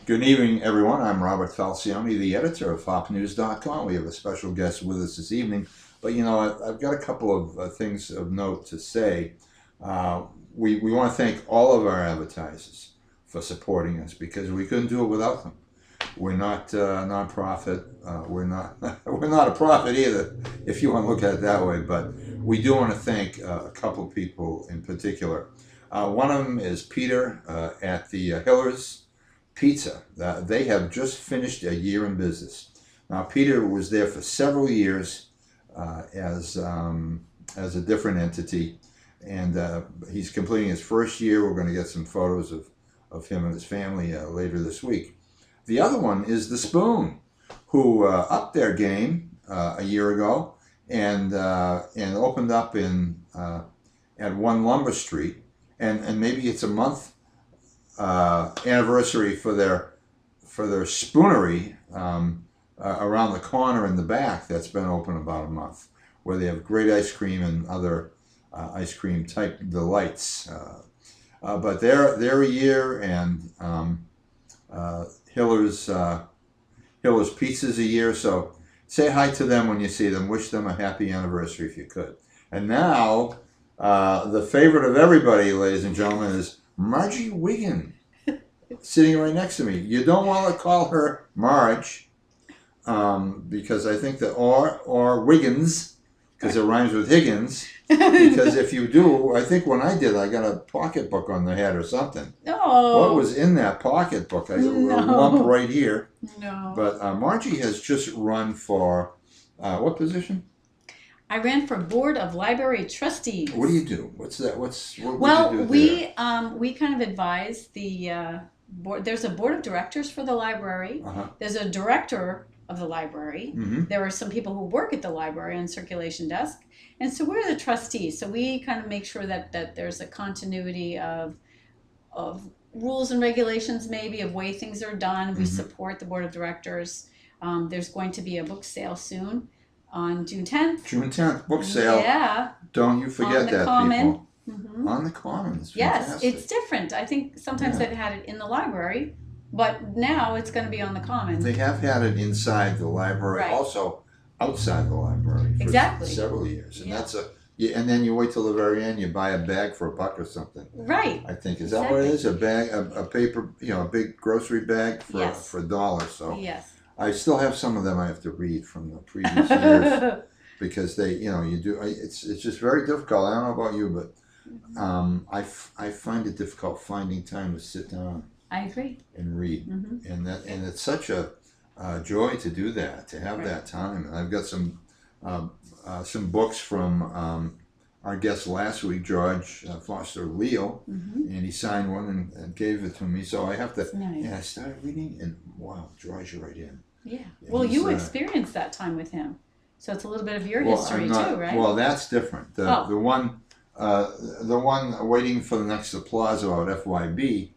Good evening, everyone. I'm Robert Falcioni, the editor of HopNews.com. We have a special guest with us this evening. But, I've got a couple of things of note to say. We want to thank all of our advertisers for supporting us because we couldn't do it without them. We're not a nonprofit. We're not a profit either, if you want to look at it that way. But we do want to thank a couple of people in particular. One of them is Peter at the Hillers Pizza. They have just finished a year in business. Now, Peter was there for several years as a different entity, and he's completing his first year. We're going to get some photos of him and his family later this week. The other one is the Spoon, who upped their game a year ago and opened up at 1 Lumber Street, and maybe it's a month anniversary for their spoonery around the corner in the back. That's been open about a month, where they have great ice cream and other ice cream type delights. But they're a year, and Hiller's Pizza's a year. So say hi to them when you see them. Wish them a happy anniversary if you could. And now the favorite of everybody, ladies and gentlemen, is Margie Wiggin, sitting right next to me. You don't want to call her Marge, because I think that or Wiggins, because it rhymes with Higgins. Because if you do, I think when I did, I got a pocketbook on the head or something. Oh. What was in that pocketbook? I got a lump right here. No. But Margie has just run for what position? I ran for Board of Library Trustees. What do you do? What's that? What well, would you do we kind of advise the board. There's a board of directors for the library. There's a director of the library. There are some people who work at the library on circulation desk, and so we're the trustees. So we kind of make sure that there's a continuity of rules and regulations, maybe of way things are done. We support the board of directors. There's going to be a book sale soon. On June 10th. June 10th, book sale. Yeah. Don't you forget that, Common. people. On the Common. It's yes, fantastic. it's different. I think sometimes they've had it in the library, but now it's going to be on the Common. They have had it inside the library, also outside the library for several years. And that's and then you wait till the very end, you buy a bag for $1 or something. Right. I think. Is that what it is? A bag, a paper, a big grocery bag for $1. So yes. I still have some of them I have to read from the previous years because they, you do. It's just very difficult. I don't know about you, but I find it difficult finding time to sit down. I agree. And read, and it's such a joy to do that, to have that time. And I've got some books from our guest last week, George Foster Leo, and he signed one and gave it to me. So I have to. Nice. And I started reading, and wow, draws you right in. Yeah. Well, you experienced that time with him, so it's a little bit of your history too, right? Well, that's different. The one waiting for the next applause about FYB,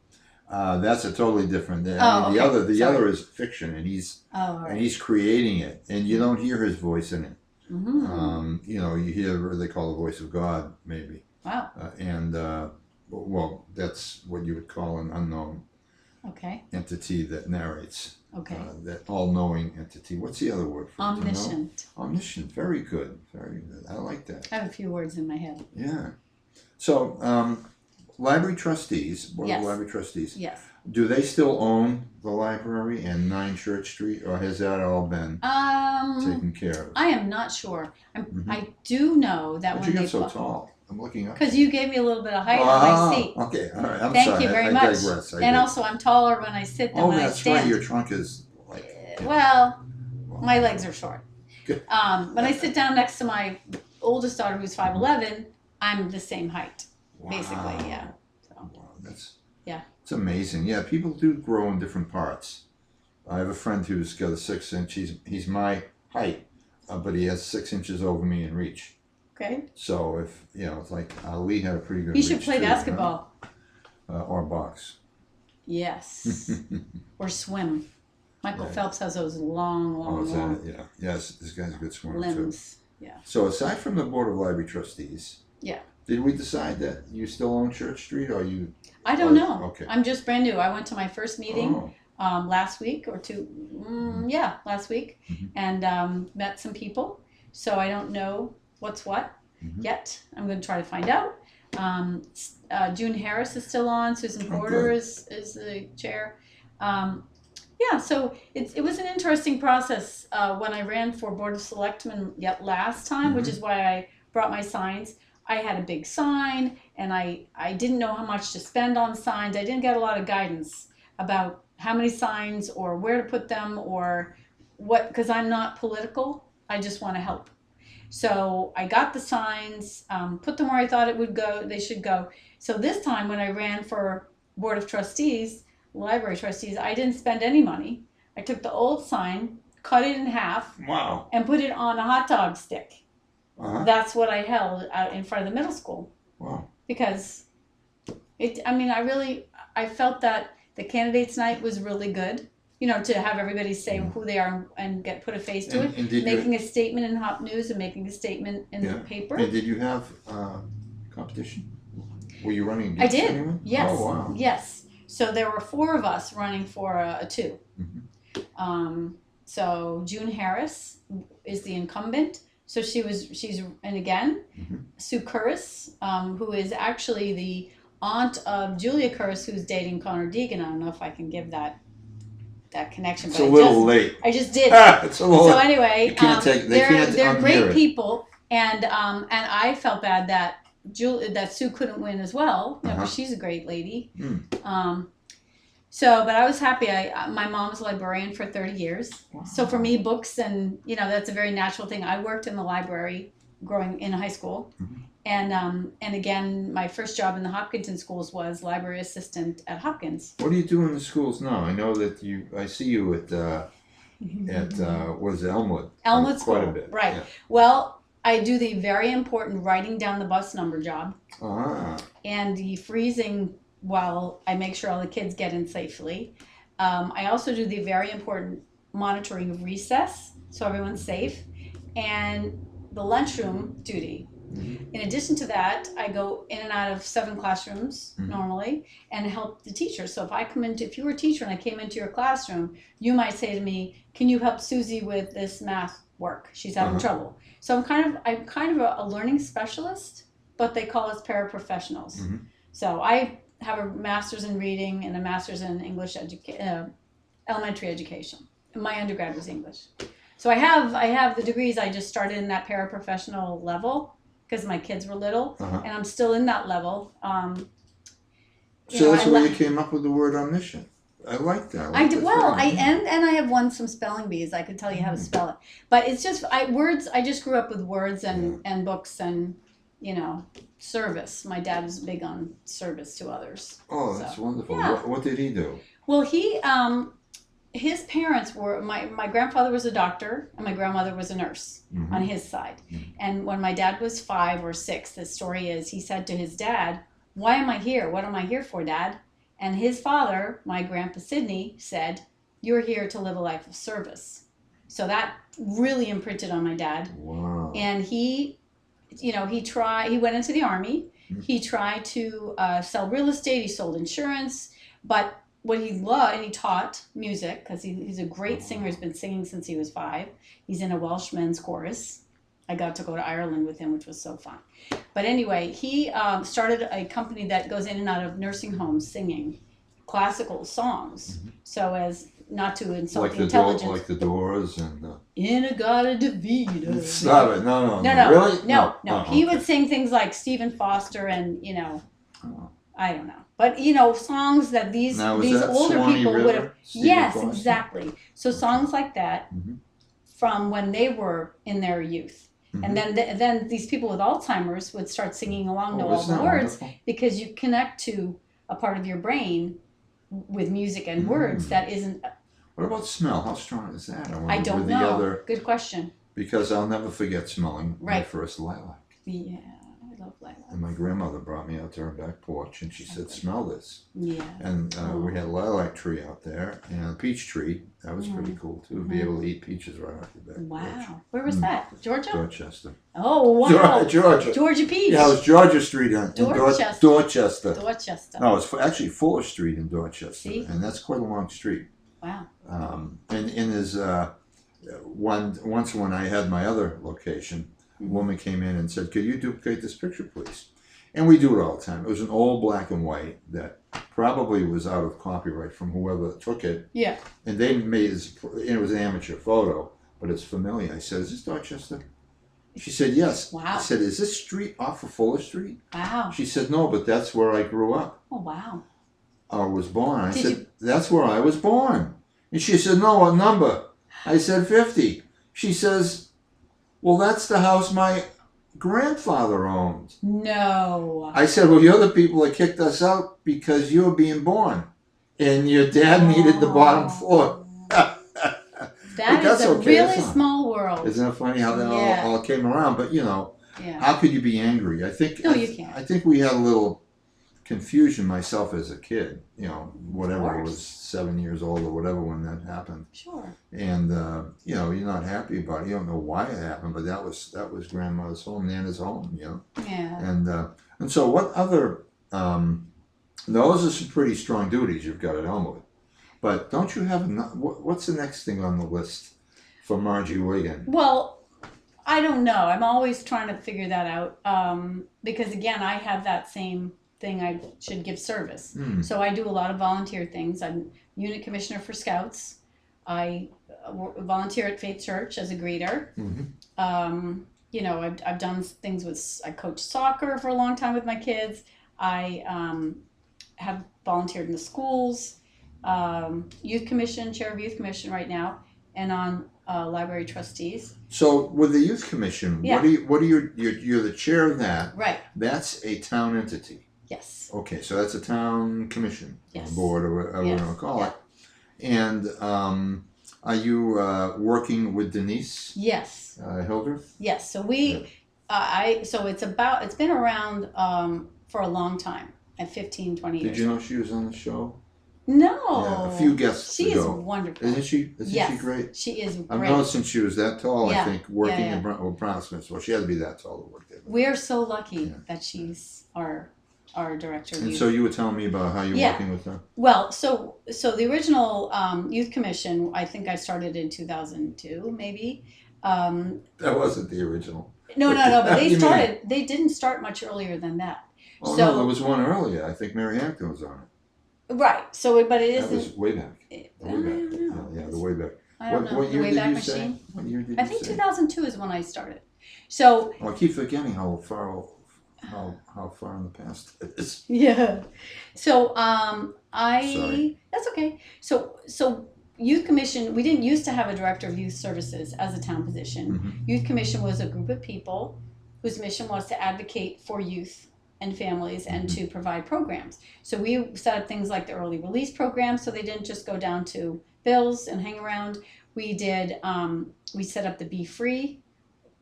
that's a totally different. The other is fiction, and he's creating it, and you don't hear his voice in it. You hear what they call the voice of God, maybe. Wow. Well, that's what you would call an unknown entity that narrates. That all-knowing entity. What's the other word for it? Omniscient. Omniscient. Very good. Very good. I like that. I have a few words in my head. Yeah. So, library trustees, Board of Library Trustees. Yes. Do they still own the library and 9 Church Street, or has that all been taken care of? I am not sure. I do know that when you they get so tall? I'm looking up. Because you gave me a little bit of height on my seat. Okay, all right. I'm Thank sorry. you very I much. digress. And also, I'm taller when I sit than when I stand. Oh, that's right. Your trunk is like. Well, my legs are short. When I sit down next to my oldest daughter, who's 5'11", I'm the same height, basically. Yeah. So. Wow, that's. Yeah. It's amazing. Yeah, people do grow in different parts. I have a friend who's got a 6-inch. He's my height, but he has 6 inches over me in reach. Okay. So if it's like Ali had a pretty good. He should play basketball. Or box. Yes. Or swim. Michael Phelps has those long. Yeah. Yes, this guy's a good swimmer limbs. Too. Yeah. So aside from the Board of Library Trustees. Yeah. Did we decide that you still own Church Street, or you? I don't know. Okay. I'm just brand new. I went to my first meeting last week or two. Last week, and met some people. So I don't know what's what yet. I'm going to try to find out. June Harris is still on. Susan Porter is the chair. So it was an interesting process when I ran for Board of Selectmen last time, which is why I brought my signs. I had a big sign, and I didn't know how much to spend on signs. I didn't get a lot of guidance about how many signs or where to put them or what, because I'm not political. I just want to help. So I got the signs, put them where I thought they should go. So this time when I ran for Board of Trustees, Library Trustees, I didn't spend any money. I took the old sign, cut it in half, and put it on a hot dog stick. That's what I held out in front of the middle school. Wow. Because I felt that the candidates night was really good. To have everybody say who they are and put a face to it. Making a statement in Hop News and making a statement in the paper. And did you have competition? Were you running against anyone? Yes. Oh, wow. Yes. So there were 4 of us running for a 2. So June Harris is the incumbent. So and again, Sue Curris, who is actually the aunt of Julia Curris, who's dating Connor Deegan. I don't know if I can give that connection. It's a little late. I just did. It's a little. So anyway, they're great it. people, and I felt bad that Sue couldn't win as well. She's a great lady. But I was happy. My mom's a librarian for 30 years. Wow. So for me, books and that's a very natural thing. I worked in the library growing in high school. And again, my first job in the Hopkinton schools was library assistant at Hopkins. What do you do in the schools now? I know that I see you at what is it, Elmwood? Elmwood School, quite a bit. Right. Yeah. Well, I do the very important writing down the bus number job. And the freezing while I make sure all the kids get in safely. I also do the very important monitoring of recess, so everyone's safe, and the lunchroom duty. In addition to that, I go in and out of 7 classrooms normally and help the teachers. So if you were a teacher and I came into your classroom, you might say to me, "Can you help Susie with this math work? She's having trouble." So I'm kind of a learning specialist, but they call us paraprofessionals. So I have a master's in reading and a master's in English elementary education. My undergrad was English. So I have the degrees. I just started in that paraprofessional level because my kids were little, and I'm still in that level. So that's where you came up with the word omniscient. I like that. I have won some spelling bees. I could tell you how to spell it, but it's just words. I just grew up with words and books and service. My dad was big on service to others. Oh, that's wonderful. Yeah. What did he do? Well, his parents were, my grandfather was a doctor and my grandmother was a nurse on his side. And when my dad was 5 or 6, the story is he said to his dad, "Why am I here? What am I here for, Dad?" And his father, my grandpa Sidney, said, "You're here to live a life of service." So that really imprinted on my dad. Wow. And he went into the Army. He tried to sell real estate. He sold insurance. But what he loved, and he taught music because he's a great singer. He's been singing since he was 5. He's in a Welsh men's chorus. I got to go to Ireland with him, which was so fun. But anyway, he started a company that goes in and out of nursing homes singing classical songs. So as not to insult the intelligence. Like the Doors and... In-A-Gadda-Da-Vida. Stop it. No. Really? No. He would sing things like Stephen Foster and, I don't know. But, songs that these older Swanee people River, would have... Yes, Foster? exactly. So songs like that from when they were in their youth. And then these people with Alzheimer's would start singing along to all the words because you connect to a part of your brain with music and words that isn't... What about smell? How strong is that? I don't know. Good question. Because I'll never forget smelling my first lilac. Yeah, I love lilac. And my grandmother brought me out to her back porch and she said, "Smell this." Yeah. And we had a lilac tree out there and a peach tree. That was pretty cool too, to be able to eat peaches right off the back porch. Wow. Where was that? Georgia? Dorchester. Oh, wow. Georgia. Georgia Peach. Yeah, it was Georgia Street in Dorchester. Dorchester. No, it's actually Fuller Street in Dorchester. See? And that's quite a long street. Wow. And in his once when I had my other location, a woman came in and said, "Could you duplicate this picture, please?" And we do it all the time. It was an old black and white that probably was out of copyright from whoever took it. Yeah. And they made it was an amateur photo, but it's familiar. I said, "Is this Dorchester?" She said, "Yes." Wow. I said, "Is this street off of Fuller Street?" Wow. She said, "No, but that's where I grew up. Oh, wow. I was born." I said, "That's where I was born." And she said, "No, what number?" I said, 50. She says, "Well, that's the house my grandfather owned." No. I said, "Well, you're the people that kicked us out because you were being born. And your dad needed the bottom floor." That is a really small world. Isn't it funny how that all came around? But, how could you be angry? No, you can't. I think we had a little confusion myself as a kid, whatever, I was 7 years old or whatever when that happened. Sure. And, you're not happy about it. You don't know why it happened, but that was grandmother's home, Nana's home, Yeah. And so what other, those are some pretty strong duties you've got at Elmwood. But don't you have, what's the next thing on the list for Margie Wiggin? Well, I don't know. I'm always trying to figure that out because, again, I have that same thing. I should give service. So I do a lot of volunteer things. I'm unit commissioner for Scouts. I volunteer at Faith Church as a greeter. I've done things I coached soccer for a long time with my kids. I have volunteered in the schools. Youth Commission, chair of Youth Commission right now, and on library trustees. So with the Youth Commission, you're the chair of that. Right. That's a town entity. Yes. Okay, so that's a town commission, yes. Board, or whatever you want to call it. And are you working with Denise? Yes. Hildreth? Yes. So it's been around for a long time, at 15, 20 years. Did you know she was on the show? No. Yeah, a few guests She ago. is wonderful. Isn't she? Isn't she great? She is great. I've known since she was that tall, Yeah. I think, working Yeah. in Brown Smith. Well, she had to be that tall to work there. We're so lucky that she's our director of And youth. so you were telling me about how you're working with her? Well, so the original Youth Commission, I think I started in 2002, maybe. That wasn't the original. No, but they didn't start much earlier than that. Oh, no, there was one earlier. I think Mary Hampton was on it. Right. So, but it isn't. That was way back. The way back. I don't know. What year the did Wayback you Machine. say? What year did you say? I think 2002 is when I started. So. I keep forgetting how far in the past it is. Yeah. So Sorry. That's okay. So Youth Commission, we didn't used to have a director of youth services as a town position. Youth Commission was a group of people whose mission was to advocate for youth and families and to provide programs. So we set up things like the early release program, so they didn't just go down to bills and hang around. We did, we set up the Be Free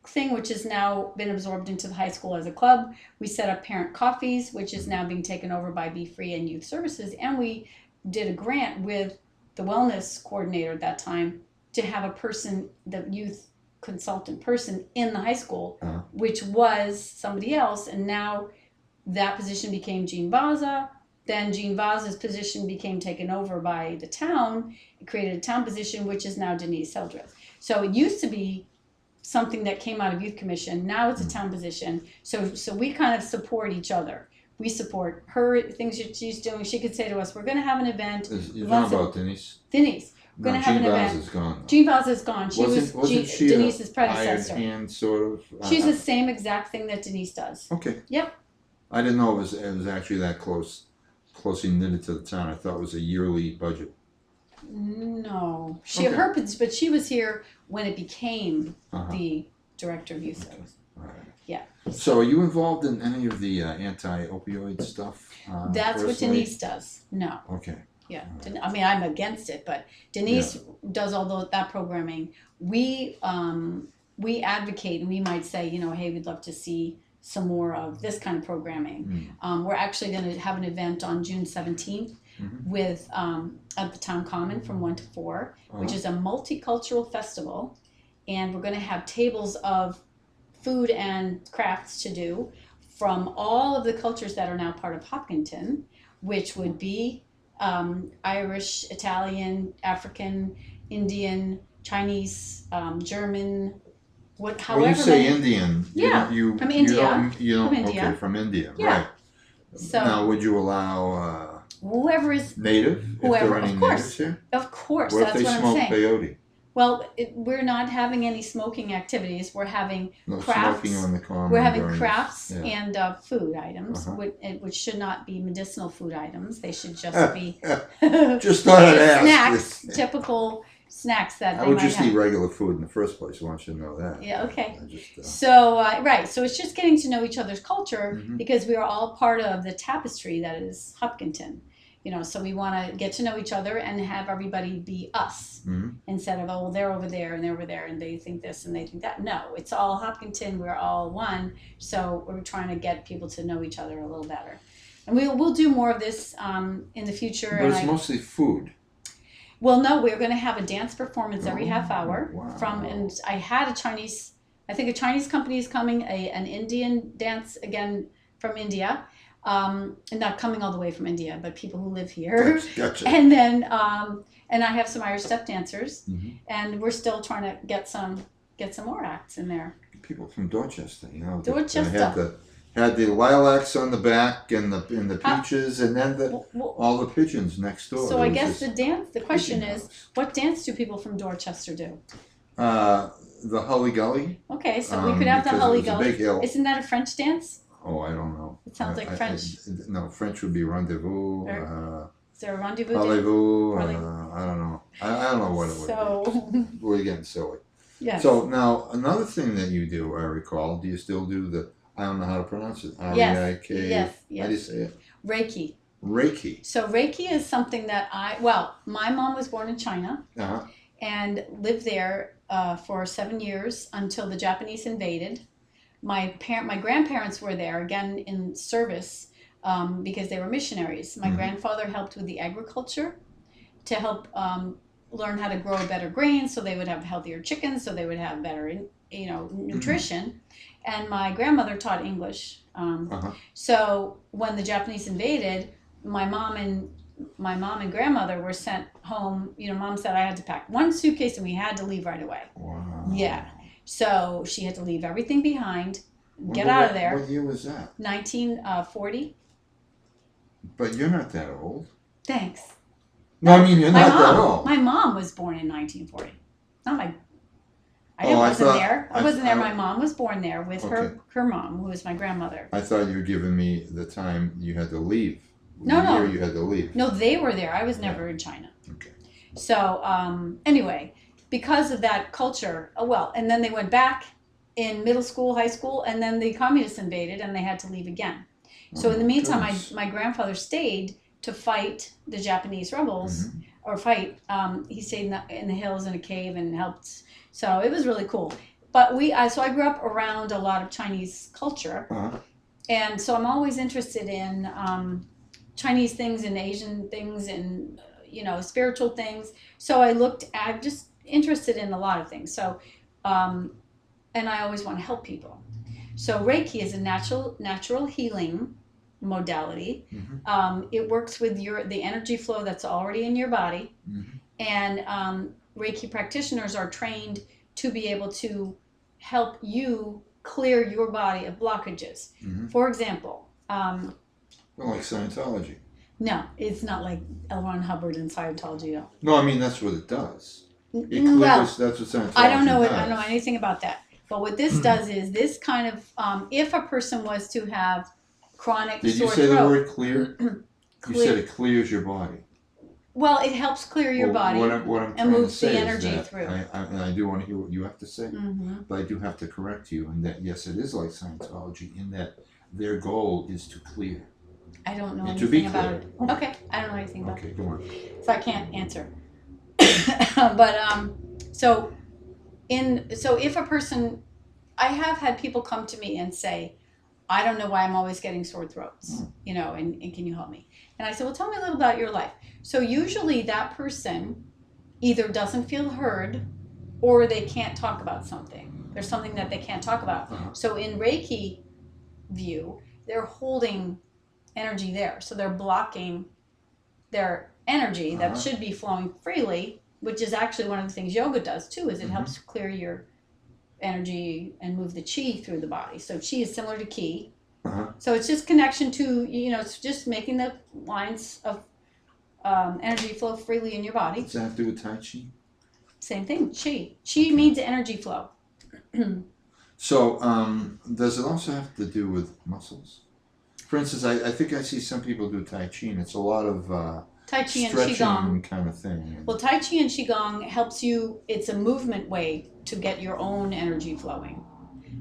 thing, which has now been absorbed into the high school as a club. We set up parent coffees, which is now being taken over by Be Free and Youth Services. And we did a grant with the wellness coordinator at that time to have a person, the youth consultant person in the high school, which was somebody else. And now that position became Jean Vaza. Then Jean Vaza's position became taken over by the town. It created a town position, which is now Denise Hildreth. So it used to be something that came out of Youth Commission. Now it's a town position. So we kind of support each other. We support her, things that she's doing. She could say to us, we're going to have an event. You're talking about Denise? Denise. We're going to have an event. Jean Vaza's gone. Jean Vaza's gone. She wasn't she Denise's predecessor. Hired hand, sort of? She's the same exact thing that Denise does. Okay. Yep. I didn't know it was actually that closely knitted to the town. I thought it was a yearly budget. No, but she was here when it became the director of youth service. All right. Yeah. So are you involved in any of the anti-opioid stuff? That's personally? what Denise does. No. Okay. Yeah. Right. I mean, I'm against it, but Denise does all that programming. We advocate, and we might say, hey, we'd love to see some more of this kind of programming. We're actually going to have an event on June 17th with at the Town Common from 1 to 4, which is a multicultural festival, and we're going to have tables of food and crafts to do from all of the cultures that are now part of Hopkinton, which would be Irish, Italian, African, Indian, Chinese, German, When you however say many. Indian, Yeah, from India. From India. Okay, from India, Yeah. right. So Now, would you allow whoever is native? whoever, If there are any of course, natives here? of course, What if that's they what I'm smoke saying. peyote? Well, we're not having any smoking activities. We're having No crafts. smoking on the common. We're having during crafts this- yeah. and food items, Uh-huh. which should not be medicinal food items. They should just be Just thought I'd ask. snacks, typical snacks that I they would might just have. eat regular food in the first place. I want you to know that. Yeah, okay. I just, So, right. So it's just getting to know each other's culture Mhm. because we are all part of the tapestry that is Hopkinton. So we want to get to know each other and have everybody be us Mhm. instead of, oh, well, they're over there and they're over there and they think this and they think that. No, it's all Hopkinton. We're all one. So we're trying to get people to know each other a little better. And we'll do more of this in the future. But it's mostly food. Well, no, we're going to have a dance performance every half hour wow. and I had a Chinese company is coming, an Indian dance again from India, and not coming all the way from India, but people who live here. Gotcha. And then, and I have some Irish step dancers, Mhm. and we're still trying to get some more acts in there. People from Dorchester, Dorchester. Had the lilacs on the back and the peaches, and then all the pigeons next door. So I guess the question is, house. what dance do people from Dorchester do? The Hully Gully. Okay, so we could have the Hully Gully. Big hill. Isn't that a French dance? Oh, I don't know. It sounds like French. No, French would be rendezvous. Is there a rendezvous? Rendezvous. Really? I don't know. I don't know what it would be. So, We're getting silly. yes. So now another thing that you do, I recall. Do you still do the? I don't know how to pronounce it. R-E-I-K. Yes. How do you say it? Reiki. Reiki. So Reiki is something that my mom was born in China Uh-huh. and lived there for 7 years until the Japanese invaded. My grandparents were there again in service because they were missionaries. My Mhm. grandfather helped with the agriculture to help learn how to grow better grains, so they would have healthier chickens, so they would have better nutrition. And my grandmother taught English. Uh-huh. So when the Japanese invaded, my mom and grandmother were sent home. Mom said I had to pack one suitcase and we had to leave right away. Wow. Yeah. So she had to leave everything behind, get out of there. What year was that? 1940. But you're not that old. Thanks. No, I mean you're not that old. My mom was born in 1940. Not my. I wasn't thought- there. I wasn't I- there. My mom was born there with Okay. her mom, who was my grandmother. I thought you were giving me the time you had to leave. No, the no. year you had to leave. No, they were there. I was never in China. Okay. So anyway, because of that culture, and then they went back in middle school, high school, and then the communists invaded and they had to leave again. So in the meantime, my grandfather stayed to fight the Japanese rebels, Mhm. or fight. He stayed in the hills in a cave and helped. So it was really cool. But so I grew up around a lot of Chinese culture, Uh-huh. and so I'm always interested in Chinese things and Asian things and spiritual things. So I'm just interested in a lot of things. So, and I always want to help people. So Reiki is a natural healing modality. Mhm. It works with the energy flow that's already in your body, Mhm. and Reiki practitioners are trained to be able to help you clear your body of blockages. Mhm. For example, Well, like Scientology. no, it's not like L. Ron Hubbard and Scientology. No. No, I mean that's what it does. It clears. Well, That's what Scientology I don't know. does. I don't know anything about that. But what this does is this kind of, if a person was to have chronic Did you sore say throat, the word clear? You said it clears your body. well, it helps clear your body. What I'm and trying to moves the say energy is that through. and I do want to hear what you have to say, Mm-hmm. but I do have to correct you in that yes, it is like Scientology in that their goal is to clear. I don't know And to be anything about it. clear. Okay, I don't know anything about it. Okay, go on. So I can't answer. But so if a person, I have had people come to me and say, I don't know why I'm always getting sore throats, and can you help me? And I said, well, tell me a little about your life. So usually that person either doesn't feel heard or they can't talk about something. There's something that they can't talk about. Uh-huh. So in Reiki view, they're holding energy there. So they're blocking their energy that should be flowing freely, which is actually one of the things yoga does too, is it helps clear your energy and move the chi through the body. So chi is similar to ki. So it's just connection to, it's just making the lines of energy flow freely in your body. Does that have to do with Tai Chi? Same thing, chi. Chi means energy flow. So does it also have to do with muscles? For instance, I think I see some people do Tai Chi, and it's a lot of Tai Chi and stretching Qigong kind of thing. Well, Tai Chi and Qigong helps you, it's a movement way to get your own energy flowing.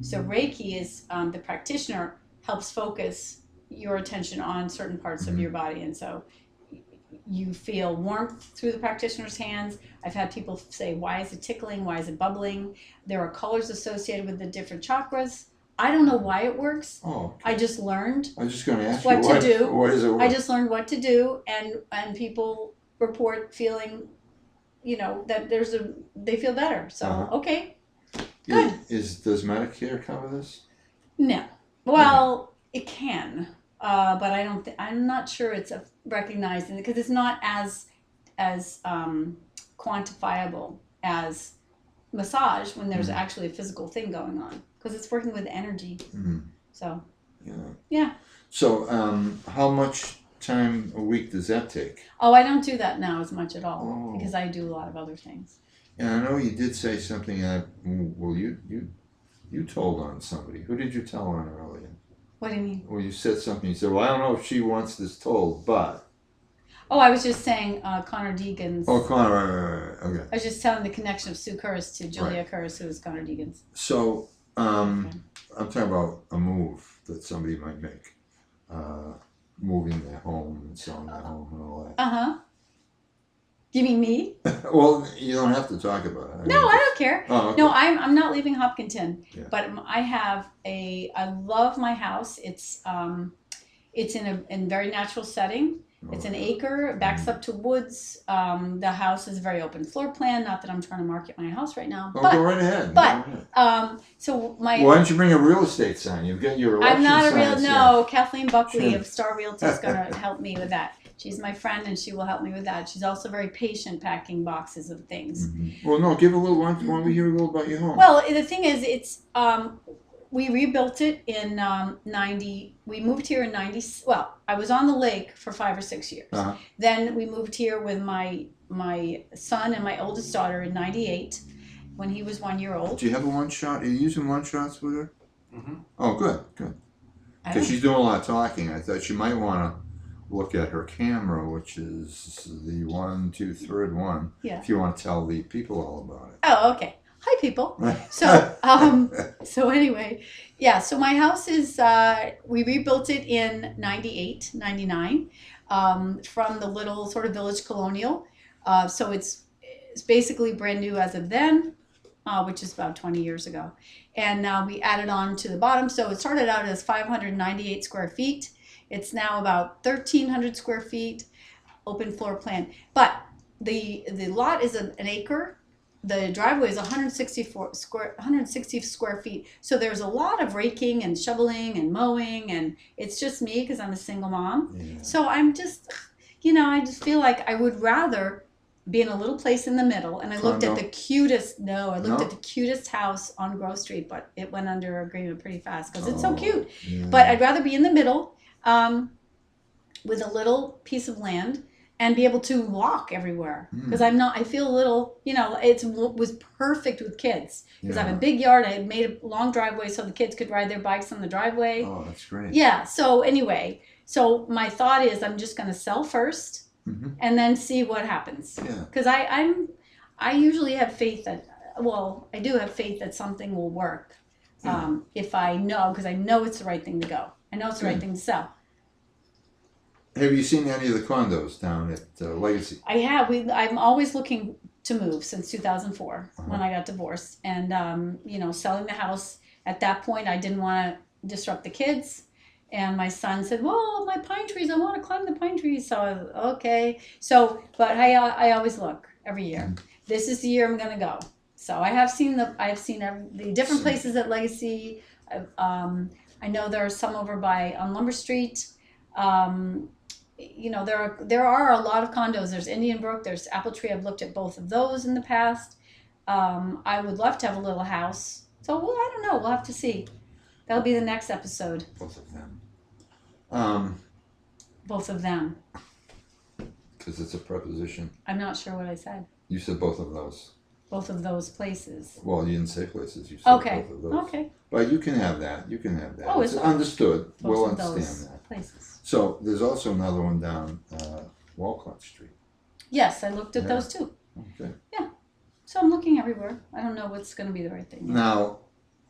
So Reiki is, the practitioner helps focus your attention on certain parts of your body. And so you feel warmth through the practitioner's hands. I've had people say, why is it tickling? Why is it bubbling? There are colors associated with the different chakras. I don't know why it works. Oh, okay. I just learned I was just going to ask what you, to do. What is it? I just learned what to do, and people report feeling, that they feel better. So okay, good. Does Medicare cover this? No. Well, it can, but I don't. I'm not sure it's recognized because it's not as quantifiable as massage when there's actually a physical thing going on, because it's working with energy. So yeah. So how much time a week does that take? Oh, I don't do that now as much at all because I do a lot of other things. And I know you did say something that, well, you told on somebody. Who did you tell on earlier? What do you mean? Well, you said something. You said, well, I don't know if she wants this told, but... Oh, I was just saying Connor Deegan's... Oh, Connor, right. Okay. I was just telling the connection of Sue Curris to Julia Curris, who is Connor Deegan's. So, I'm talking about a move that somebody might make. Moving their home and selling their home and all that. Uh-huh. You mean me? Well, you don't have to talk about it. I don't care. Oh, okay. No, I'm not leaving Hopkinton, but I love my house. It's in a very natural setting. It's an acre, it backs up to woods. The house is a very open floor plan. Not that I'm trying to market my house right now. But, go right ahead. But so my. Why don't you bring a real estate sign? You've got your election I'm not a real. signs, No, Kathleen Buckley of Star Realty is going to help me with that. She's my friend, and she will help me with that. She's also very patient packing boxes of things. Well, no, give a little. Why don't we hear a little about your home? Well, the thing is, it's we rebuilt it in 90. We moved here in 90. Well, I was on the lake for 5 or 6 years. Then we moved here with my son and my oldest daughter in 98 when he was 1 year old. Do you have a one shot? Are you using one shots with her? Oh, good. Because she's doing a lot of talking. I thought she might want to look at her camera, which is the 1, 2, 3rd one. Yeah. If you want to tell the people all about it. Oh, okay. Hi, people. So anyway, so my house is, we rebuilt it in 98, 99, from the little sort of village colonial. So it's basically brand new as of then, which is about 20 years ago. And now we added on to the bottom. So it started out as 598 square feet. It's now about 1,300 square feet, open floor plan. But the lot is an acre. The driveway is 160 square feet. So there's a lot of raking and shoveling and mowing, and it's just me because I'm a single mom. Yeah. So I'm just, I just feel like I would rather be in a little place in the middle. And I looked at the cutest, at the cutest house on Grove Street, but it went under agreement pretty fast because it's so cute. Yeah. But I'd rather be in the middle with a little piece of land and be able to walk everywhere, because I feel a little, it was perfect with kids, because I have a big yard. I had made a long driveway so the kids could ride their bikes on the driveway. Oh, that's great. Yeah, so anyway, my thought is I'm just going to sell first and then see what happens. Because I usually have faith that, I do have faith that something will work if I know, because I know it's the right thing to go. I know it's the right thing to sell. Have you seen any of the condos down at Legacy? I have. I'm always looking to move since 2004 when I got divorced. And, selling the house. At that point, I didn't want to disrupt the kids. And my son said, well, my pine trees, I want to climb the pine trees. So I was, okay. So, but I always look every year. This is the year I'm going to go. So I've seen the different places at Legacy. I know there are some over on Lumber Street. there are a lot of condos. There's Indian Brook, there's Apple Tree. I've looked at both of those in the past. I would love to have a little house. So, well, I don't know. We'll have to see. That'll be the next episode. Both of them. Both of them. Because it's a preposition. I'm not sure what I said. You said both of those. Both of those places. Well, you didn't say places. You said okay. both of those. Okay. But you can have that. You can have that. Oh, it's understood. Both we'll of understand those that. places. So there's also another one down Walcott Street. Yes, I looked at those too. Okay. Yeah. So I'm looking everywhere. I don't know what's going to be the right thing. Now,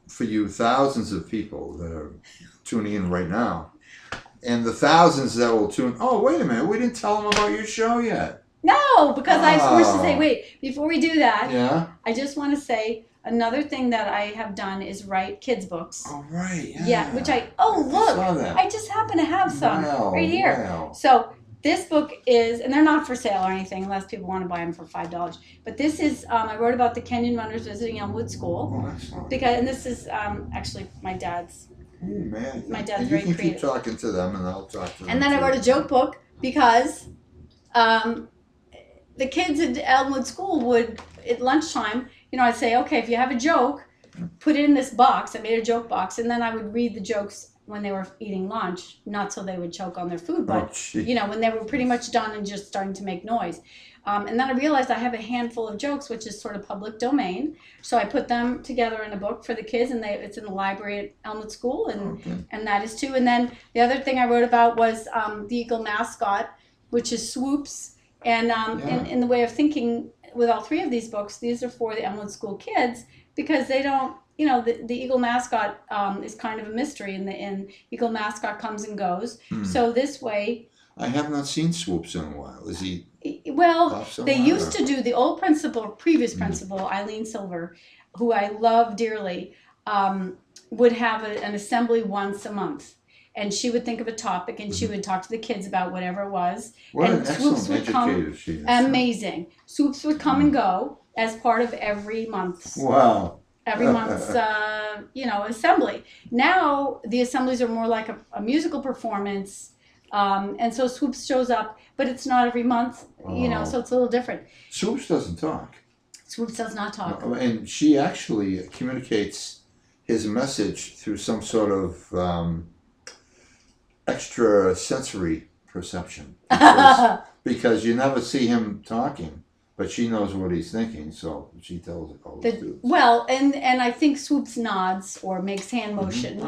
for you thousands of people that are tuning in right now, and the thousands that will tune. Oh, wait a minute. We didn't tell them about your show yet. No, because I was forced to say, wait, before we do that, yeah, I just want to say another thing that I have done is write kids' books. Oh, right. Yeah. Yeah, which look, I just happen to have some right here. Wow. So this book is, and they're not for sale or anything unless people want to buy them for $5. But this is, I wrote about the Kenyan runners visiting Elmwood School. Oh, excellent. And this is actually my dad's. Oh, man. My dad's and very you can creative. keep talking to them, and I'll talk to them. And then I wrote a joke book because the kids at Elmwood School would, at lunchtime, I'd say, okay, if you have a joke, put it in this box. I made a joke box, and then I would read the jokes when they were eating lunch, not so they would choke on their food, but, when they were pretty much done and just starting to make noise. And then I realized I have a handful of jokes, which is sort of public domain. So I put them together in a book for the kids, and it's in the library at Elmwood School, and that is too. And then the other thing I wrote about was the Eagle mascot, which is Swoops. And in the way of thinking with all three of these books, these are for the Elmwood School kids because they don't, the Eagle mascot is kind of a mystery, and Eagle mascot comes and goes. So this way... I have not seen Swoops in a while. Is he... Well, they used to do, the old principal, previous principal, Eileen Silver, who I love dearly, would have an assembly once a month. And she would think of a topic, and she would talk to the kids about whatever it was. What and an excellent educator she is. Amazing. Swoops would come and go as part of every month's. Wow. Every month's, assembly. Now, the assemblies are more like a musical performance. And so Swoops shows up, but it's not every month, so it's a little different. Swoops doesn't talk. Swoops does not talk. And she actually communicates his message through some sort of extra sensory perception. Because you never see him talking, but she knows what he's thinking, so she tells it all the students. Well, and I think Swoops nods or makes hand motion,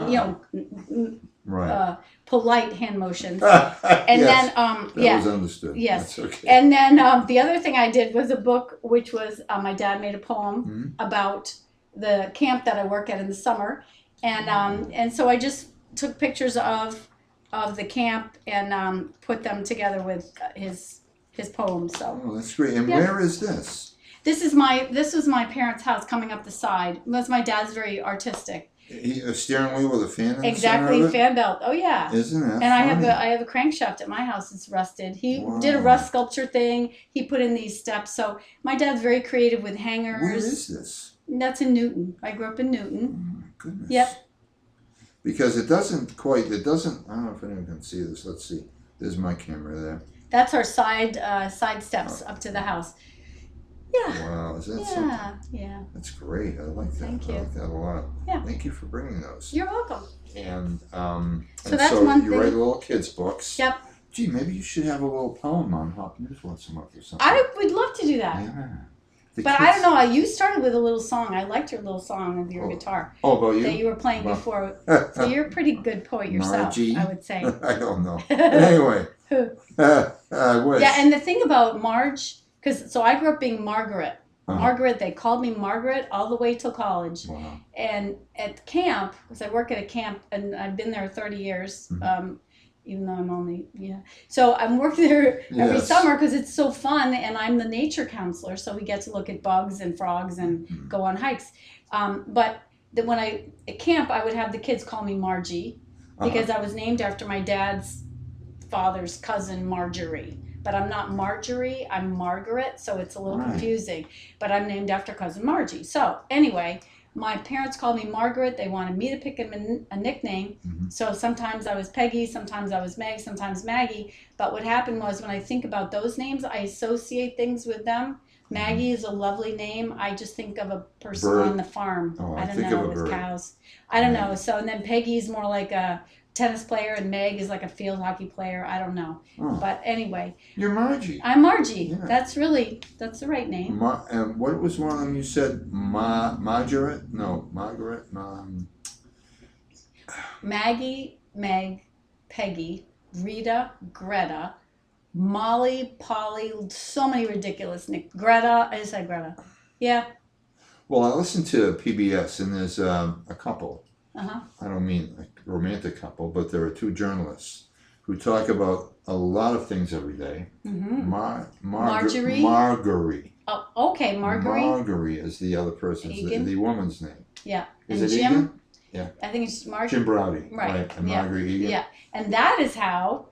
right. Polite hand motions. And yes, then, that was understood. Yes. That's okay. And then the other thing I did was a book, which was my dad made a poem about the camp that I work at in the summer. And so I just took pictures of the camp and put them together with his poem. So. Oh, that's great. And where is this? This was my parents' house coming up the side. Because my dad's very artistic. A steering wheel with a fan in exactly, the center of it? Fan belt. Oh yeah. Isn't that And funny? I have a crankshaft at my house. It's rusted. He did a rust sculpture thing. He put in these steps. So my dad's very creative with hangers. Where is this? That's in Newton. I grew up in Newton. Oh my goodness. Yep. Because it doesn't, I don't know if anyone can see this. Let's see. There's my camera there. That's our side steps up to the house. Yeah. Wow, is that something? Yeah. That's great. I like that. Thank you. I like that a lot. Yeah. Thank you for bringing those. You're welcome. And so that's one you thing. write little kids' books. Yep. Gee, maybe you should have a little poem on Hop News once a month or something. I would love to do that. Yeah. But I don't know. You started with a little song. I liked your little song of your guitar. Oh, about you? That you were playing before. So you're a pretty good poet yourself, Margie? I would say. I don't know. But anyway. I wish. Yeah, and the thing about Marge, so I grew up being Margaret. Margaret, they called me Margaret all the way till college. Wow. And at camp, because I work at a camp, and I've been there 30 years, even though I'm only, So I'm working there every summer because it's so fun, and I'm the nature counselor, so we get to look at bugs and frogs and go on hikes. But when at camp, I would have the kids call me Margie because I was named after my dad's father's cousin, Marjorie. But I'm not Marjorie, I'm Margaret, so it's a little confusing. But I'm named after cousin Margie. So anyway, My parents called me Margaret. They wanted me to pick a nickname. So sometimes I was Peggy, sometimes I was Meg, sometimes Maggie. But what happened was when I think about those names, I associate things with them. Maggie is a lovely name. I just think of a person Bird. on the farm. Oh, I don't think know, of a with bird. cows. I don't Maggie. know. So, and then Peggy's more like a tennis player, and Meg is like a field hockey player. I don't know. Oh. But anyway. You're Margie. I'm Margie. Yeah. That's the right name. And what was one of them you said? Margaret? No, Margaret. Maggie, Meg, Peggy, Rita, Greta, Molly, Polly, so many ridiculous nicknames. Greta, I said Greta. Yeah. Well, I listened to PBS, and there's a couple. Uh-huh. I don't mean a romantic couple, but there are two journalists who talk about a lot of things every day. Marjorie. Margie. Oh, okay, Marguerite. Margie is the other person's, the woman's name. Yeah. Is and it Jim? Egan? Yeah. I think it's Margie. Jim Browdy. Right. And Yeah. Margie Egan. Yeah. And that is how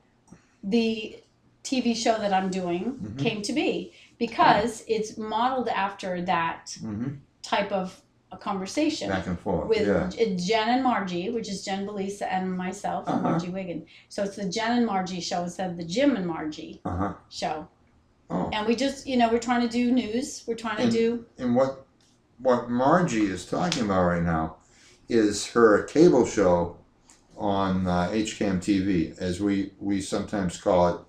the TV show that I'm doing came to be, because it's modeled after that type of a conversation. Back and forth. With Jen and Margie, which is Jen Belisa and myself, Margie Wiggin. So it's the Jen and Margie show instead of the Jim and Margie show. Oh. And we just, we're trying to do news. We're trying to do... And what Margie is talking about right now is her cable show on HCAM TV, as we sometimes call it.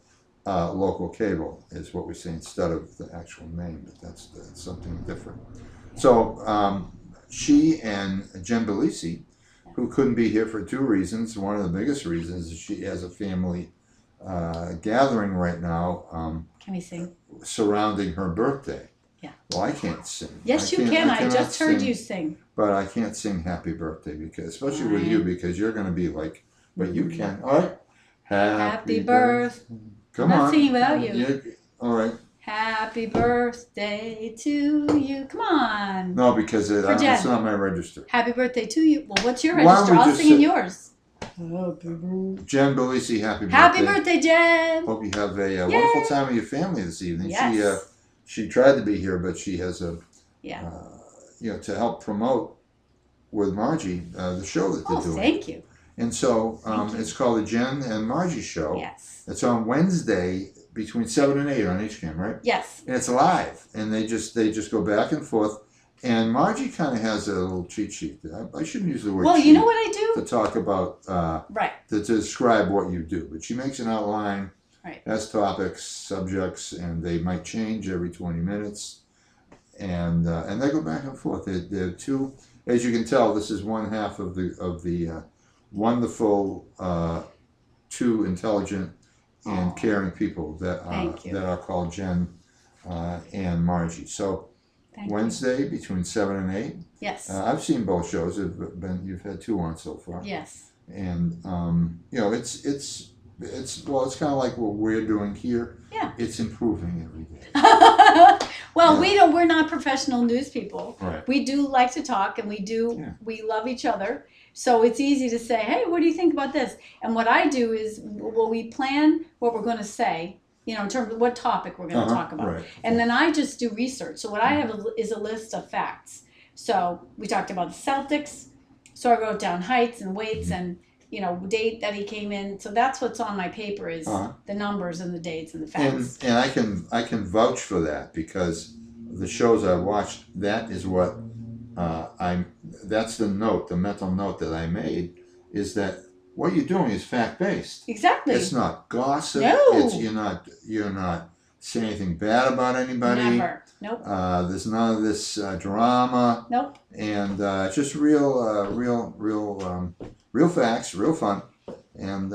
Local cable is what we say instead of the actual name, but that's something different. So she and Jen Belisi, who couldn't be here for two reasons. One of the biggest reasons is she has a family gathering right now. Can we sing? Surrounding her birthday. Yeah. Well, I can't sing. Yes, you can. I just heard you sing. But I can't sing Happy Birthday, because especially with you, because you're going to be like, but you can. All right. Happy birthday. Come on. I'm not singing without you. All right. Happy birthday to you. Come on. No, because it's not my register. Happy birthday to you. Well, what's your register? I'll sing in yours. Jen Belisi, happy birthday. Happy birthday, Jen. Hope you have a wonderful time with your family this evening. Yes. She tried to be here, but she has to help promote with Margie the show that they're doing. Thank you. And so it's called the Jen and Margie Show. Yes. It's on Wednesday between 7 and 8 on HCAM, right? Yes. And it's live, and they just go back and forth. And Margie kind of has a little cheat sheet. I shouldn't use the word cheat. Well, you know what I do? To talk about, to describe what you do. But she makes an outline, has topics, subjects, and they might change every 20 minutes. And they go back and forth. They're two, as you can tell, this is one half of the wonderful, two intelligent and caring people that are called Jen and Margie. So Wednesday between 7 and 8. Yes. I've seen both shows. You've had two on so far. Yes. And it's kind of like what we're doing here. Yeah. It's improving every day. Well, we're not professional news people. Right. We do like to talk, and we love each other. So it's easy to say, hey, what do you think about this? And what I do is, we plan what we're going to say, in terms of what topic we're going to talk about. Right. And then I just do research. So what I have is a list of facts. So we talked about the Celtics. So I wrote down heights and weights and, date that he came in. So that's what's on my paper is the numbers and the dates and the facts. And I can vouch for that, because the shows I watched, that is what that's the mental note that I made, is that what you're doing is fact-based. Exactly. It's not gossip. No. You're not saying anything bad about anybody. Never. Nope. There's none of this drama. Nope. And it's just real facts, real fun. And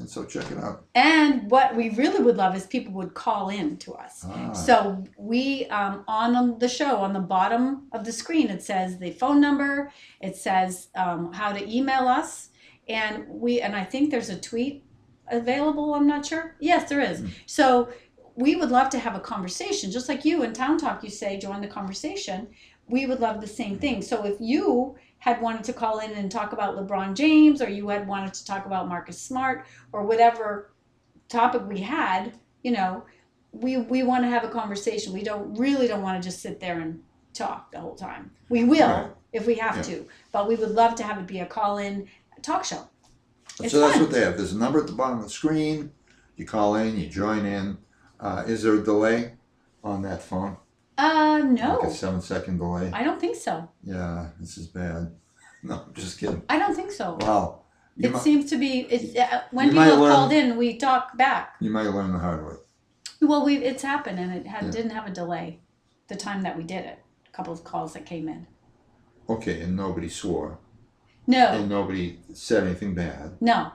so check it out. And what we really would love is people would call in to us. So we, on the show, on the bottom of the screen, it says the phone number. It says how to email us. And I think there's a tweet available. I'm not sure. Yes, there is. So we would love to have a conversation. Just like you in Town Talk, you say, join the conversation. We would love the same thing. So if you had wanted to call in and talk about LeBron James, or you had wanted to talk about Marcus Smart, or whatever topic we had, we want to have a conversation. We don't want to just sit there and talk the whole time. We will Right. if we have Yeah. to, but we would love to have it be a call-in talk show. It's So that's fun. what they have. There's a number at the bottom of the screen. You call in, you join in. Is there a delay on that phone? No. Like a 7-second delay? I don't think so. Yeah, this is bad. No, I'm just kidding. I don't think so. Wow. It seems to be, when you people might have learn- called in, we talk back. You might learn the hard way. Well, it's happened, and it Yeah. didn't have a delay the time that we did it. A couple of calls that came in. Okay, and nobody swore. No, And nobody said anything bad. no.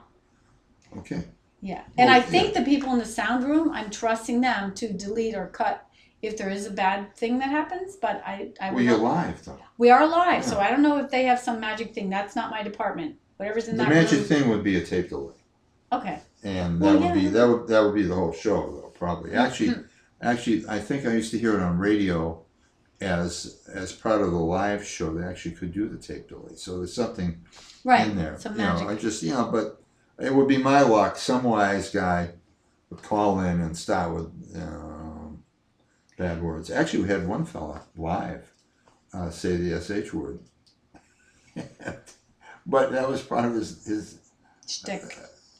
Okay. Yeah. And Well, I think the people in the sound room, I'm trusting them to delete or cut if there is a bad thing that happens, but I Well, would you're hope- live, though. We are live, Yeah. so I don't know if they have some magic thing. That's not my department. Whatever's in The that magic room. thing would be a tape delay. Okay. And Well, that would yeah. be that would be the whole show, though, probably. Actually, I think I used to hear it on radio as part of the live show. They actually could do the tape delay, so there's something Right. in there. Some You know, magic. I just but it would be my luck. Some wise guy would call in and start with bad words. Actually, we had one fella live say the sh word, but that was part of his Shtick.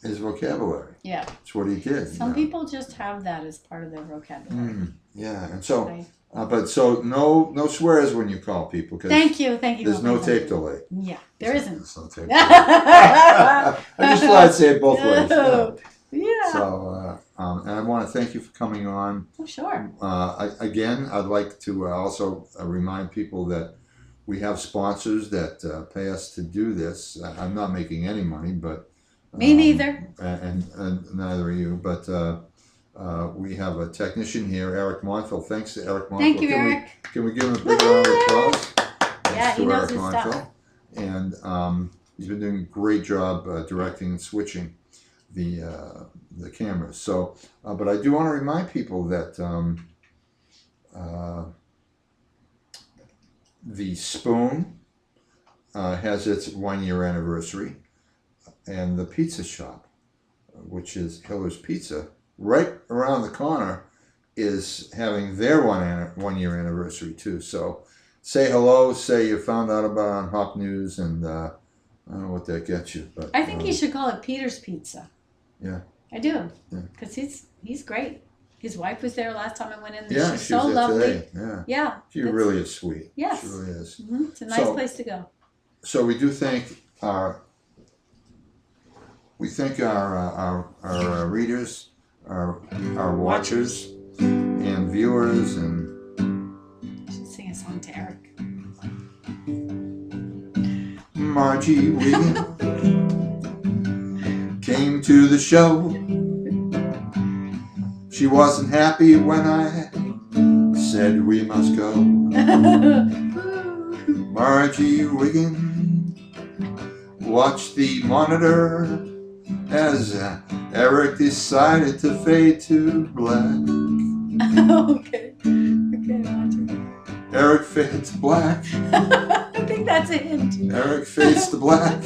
vocabulary. Yeah. It's what he did. Some people just have that as part of their vocabulary. Yeah, and so, Right. but so no swears when you call people because Thank you. there's no tape delay. Yeah, there isn't. There's no tape delay. I just thought I'd say it both ways. No. Yeah. So, and I want to thank you for coming on. Oh, sure. Again, I'd like to also remind people that we have sponsors that pay us to do this. I'm not making any money, but Me neither. and neither are you. But we have a technician here, Eric Montville. Thanks to Eric Montville. Thank you, Eric. Can we give him a big round of applause? Yeah, Thanks he to knows Eric his Montville. stuff. And he's been doing a great job directing and switching the cameras. So, but I do want to remind people that the Spoon has its 1-year anniversary, and the Pizza Shop, which is Hiller's Pizza, right around the corner, is having their 1-year anniversary too. So, say hello. Say you found out about it on Hop News, and I don't know what that gets you, but I think you should call it Peter's Pizza. Yeah. I do. Yeah. Because he's great. His wife was there last time I went in. Yeah, She's she so was there lovely. today. Yeah. Yeah. She it's- really is sweet. Yes. She really is. It's a nice So- place to go. So we do thank our readers, our watchers, and viewers, and I should sing a song to Eric. Margie Wiggin came to the show. She wasn't happy when I said we must go. Margie Wiggin watched the monitor as Eric decided to fade to black. Okay. Okay, Roger. Eric fades to black. I think that's a hint. Eric fades to black.